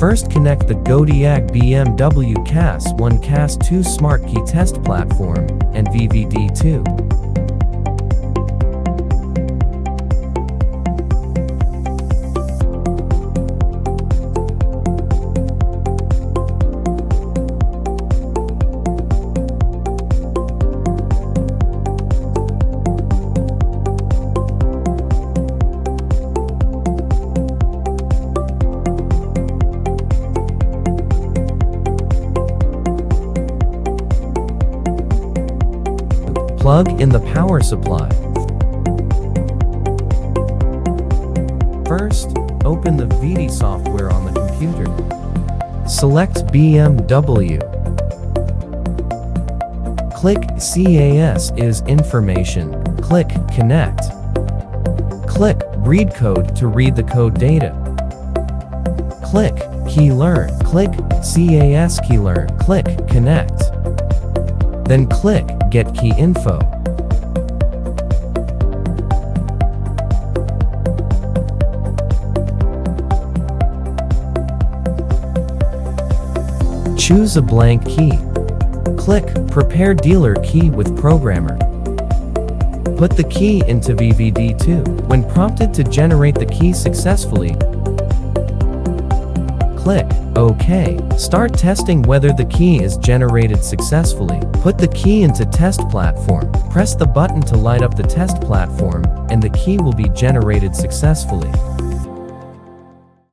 First, connect the GODIAG BMW CAS1 CAS2 Smart Key Test Platform and VVDI2. Plug in the power supply. First, open the Vvdi software on the computer. Select BMW. Click CAS3 information. Click Connect. Click Read Code to read the code data. Click Key Learn. Click CAS Key Learn. Click Connect. Then click Get Key Info. Choose a blank key. Click Prepare Dealer Key with Programmer. Put the key into VVDI2. When prompted to generate the key successfully, click OK. Start testing whether the key is generated successfully. Put the key into Test Platform. Press the button to light up the test platform, and the key will be generated successfully.